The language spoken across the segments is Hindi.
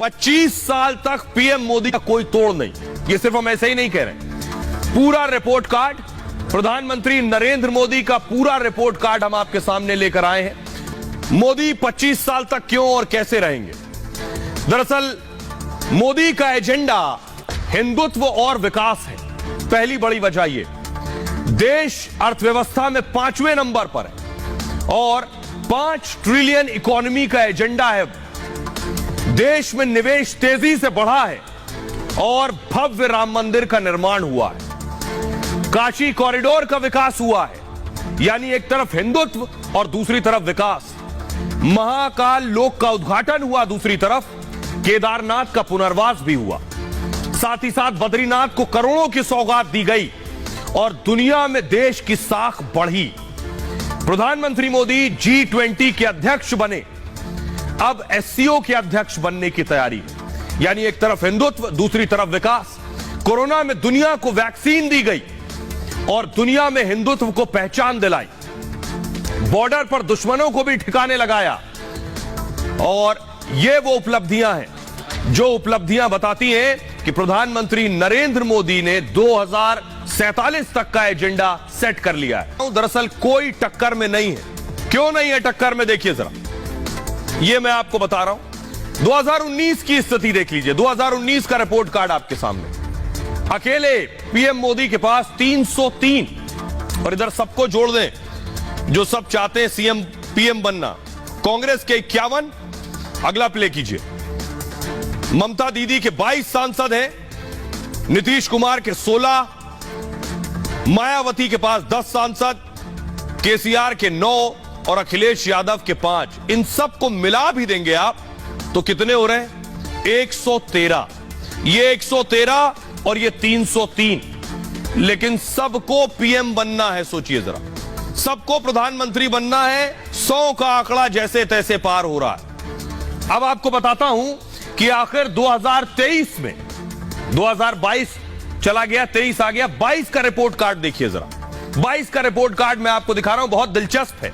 25 साल तक पीएम मोदी का कोई तोड़ नहीं। ये सिर्फ हम ऐसे ही नहीं कह रहे, पूरा रिपोर्ट कार्ड, प्रधानमंत्री नरेंद्र मोदी का पूरा रिपोर्ट कार्ड हम आपके सामने लेकर आए हैं। मोदी 25 साल तक क्यों और कैसे रहेंगे। दरअसल मोदी का एजेंडा हिंदुत्व और विकास है। पहली बड़ी वजह यह, देश अर्थव्यवस्था में 5वें नंबर पर है और 5 ट्रिलियन इकोनॉमी का एजेंडा है। देश में निवेश तेजी से बढ़ा है और भव्य राम मंदिर का निर्माण हुआ है। काशी कॉरिडोर का विकास हुआ है, यानी एक तरफ हिंदुत्व और दूसरी तरफ विकास। महाकाल लोक का उद्घाटन हुआ, दूसरी तरफ केदारनाथ का पुनर्वास भी हुआ। साथ ही साथ बद्रीनाथ को करोड़ों की सौगात दी गई और दुनिया में देश की साख बढ़ी। प्रधानमंत्री मोदी G20 के अध्यक्ष बने, अब SCO के अध्यक्ष बनने की तैयारी है, यानी एक तरफ हिंदुत्व, दूसरी तरफ विकास। कोरोना में दुनिया को वैक्सीन दी गई और दुनिया में हिंदुत्व को पहचान दिलाई। बॉर्डर पर दुश्मनों को भी ठिकाने लगाया और ये वो उपलब्धियां हैं जो उपलब्धियां बताती हैं कि प्रधानमंत्री नरेंद्र मोदी ने 2047 तक का एजेंडा सेट कर लिया है। दरअसल कोई टक्कर में नहीं है। क्यों नहीं है टक्कर में, देखिए जरा, ये मैं आपको बता रहा हूं। 2019 की स्थिति देख लीजिए, 2019 का रिपोर्ट कार्ड आपके सामने। अकेले पीएम मोदी के पास 303, और इधर सबको जोड़ दें जो सब चाहते हैं सीएम पीएम बनना। कांग्रेस के 51, अगला प्ले कीजिए। ममता दीदी के 22 सांसद हैं, नीतीश कुमार के 16, मायावती के पास 10 सांसद, केसीआर के 9 और अखिलेश यादव के 5। इन सबको मिला भी देंगे आप तो कितने हो रहे हैं? 113। ये 113 और ये 303। लेकिन सबको पीएम बनना है। सोचिए जरा, सबको प्रधानमंत्री बनना है। 100 का आंकड़ा जैसे तैसे पार हो रहा है। अब आपको बताता हूं कि आखिर 2023 में 2022 चला गया, 23 आ गया, 22 का रिपोर्ट कार्ड देखिए जरा। 22 का रिपोर्ट कार्ड मैं आपको दिखा रहा हूं, बहुत दिलचस्प है।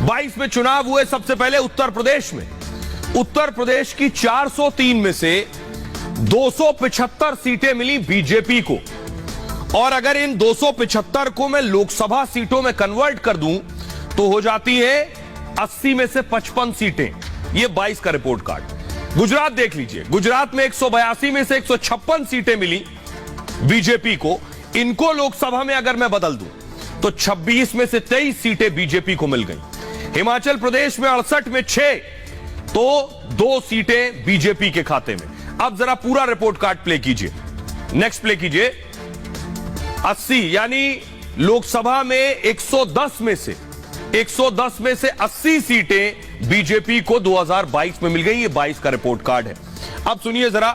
22 में चुनाव हुए सबसे पहले उत्तर प्रदेश में। उत्तर प्रदेश की 403 में से 275 सीटें मिली बीजेपी को, और अगर इन 275 को मैं लोकसभा सीटों में कन्वर्ट कर दूं तो हो जाती है 80 में से 55 सीटें। ये 22 का रिपोर्ट कार्ड। गुजरात देख लीजिए, गुजरात में 182 में से 156 सीटें मिली बीजेपी को। इनको लोकसभा में अगर मैं बदल दूं तो 26 में से 23 सीटें बीजेपी को मिल गई। हिमाचल प्रदेश में 68 में 6, तो 2 सीटें बीजेपी के खाते में। अब जरा पूरा रिपोर्ट कार्ड प्ले कीजिए, नेक्स्ट प्ले कीजिए। 80, यानी लोकसभा में 110 में से 80 सीटें बीजेपी को 2022 में मिल गई। ये 22 का रिपोर्ट कार्ड है। अब सुनिए जरा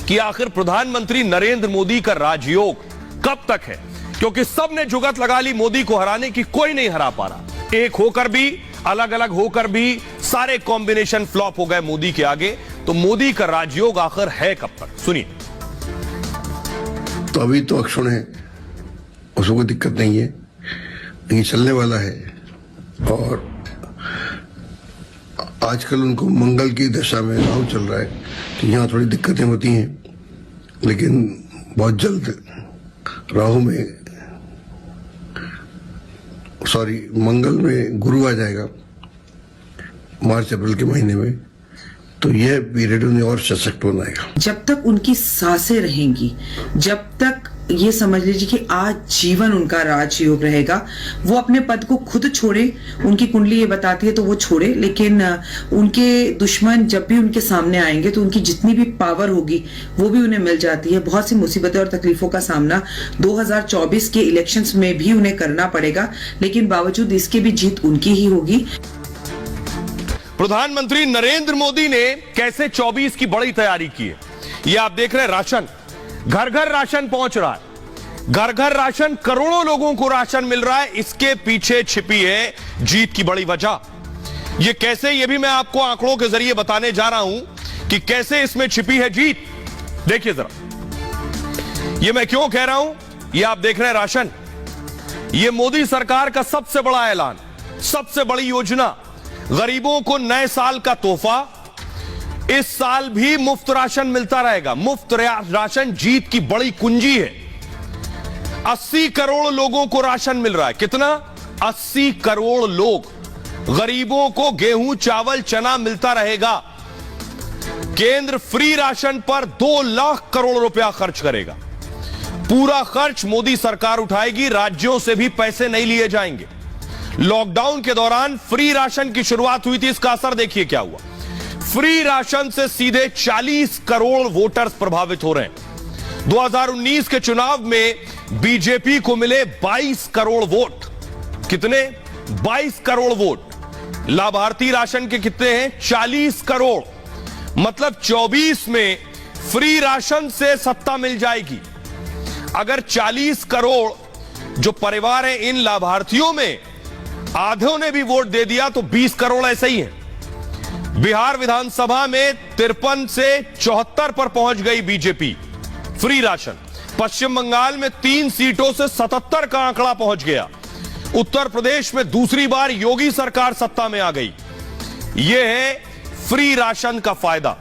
कि आखिर प्रधानमंत्री नरेंद्र मोदी का राजयोग कब तक है, क्योंकि सबने जुगत लगा ली मोदी को हराने की, कोई नहीं हरा पा रहा। एक होकर भी, अलग अलग होकर भी सारे कॉम्बिनेशन फ्लॉप हो गए मोदी के आगे। तो मोदी का राजयोग आखिर है कब तक, सुनिए। तो अभी तो अक्षुण है, उसको कोई दिक्कत नहीं है, लेकिन चलने वाला है। और आजकल उनको मंगल की दशा में राहु चल रहा है, तो यहाँ थोड़ी दिक्कतें होती हैं, लेकिन बहुत जल्द राहु में, मंगल में गुरु आ जाएगा मार्च अप्रैल के महीने में, तो यह पीरियड उन्हें और सशक्त बनाएगा। जब तक उनकी सांसें रहेंगी, जब तक ये समझ लीजिए कि आज जीवन उनका राजयोग रहेगा। वो अपने पद को खुद छोड़े, उनकी कुंडली ये बताती है तो वो छोड़े, लेकिन उनके दुश्मन जब भी उनके सामने आएंगे तो उनकी जितनी भी पावर होगी वो भी उन्हें मिल जाती है। बहुत सी मुसीबतें और तकलीफों का सामना 2024 के इलेक्शंस में भी उन्हें करना पड़ेगा, लेकिन बावजूद इसके भी जीत उनकी ही होगी। प्रधानमंत्री नरेंद्र मोदी ने कैसे 24 की बड़ी तैयारी की है, ये आप देख रहे हैं। राशन, घर घर राशन पहुंच रहा है। घर घर राशन, करोड़ों लोगों को राशन मिल रहा है। इसके पीछे छिपी है जीत की बड़ी वजह। ये कैसे, ये भी मैं आपको आंकड़ों के जरिए बताने जा रहा हूं कि कैसे इसमें छिपी है जीत। देखिए जरा, ये मैं क्यों कह रहा हूं। ये आप देख रहे हैं राशन, ये मोदी सरकार का सबसे बड़ा ऐलान, सबसे बड़ी योजना। गरीबों को नए साल का तोहफा, इस साल भी मुफ्त राशन मिलता रहेगा। मुफ्त राशन जीत की बड़ी कुंजी है। 80 करोड़ लोगों को राशन मिल रहा है। कितना? 80 करोड़ लोग। गरीबों को गेहूं, चावल, चना मिलता रहेगा। केंद्र फ्री राशन पर 2 लाख करोड़ रुपया खर्च करेगा। पूरा खर्च मोदी सरकार उठाएगी, राज्यों से भी पैसे नहीं लिए जाएंगे। लॉकडाउन के दौरान फ्री राशन की शुरुआत हुई थी, इसका असर देखिए क्या हुआ। फ्री राशन से सीधे 40 करोड़ वोटर्स प्रभावित हो रहे हैं। 2019 के चुनाव में बीजेपी को मिले 22 करोड़ वोट। कितने? 22 करोड़ वोट। लाभार्थी राशन के कितने हैं? 40 करोड़। मतलब 24 में फ्री राशन से सत्ता मिल जाएगी। अगर 40 करोड़ जो परिवार हैं, इन लाभार्थियों में आधों ने भी वोट दे दिया तो 20 करोड़ ऐसे ही हैं। बिहार विधानसभा में 53 से 74 पर पहुंच गई बीजेपी फ्री राशन। पश्चिम बंगाल में 3 सीटों से 77 का आंकड़ा पहुंच गया। उत्तर प्रदेश में दूसरी बार योगी सरकार सत्ता में आ गई। यह है फ्री राशन का फायदा।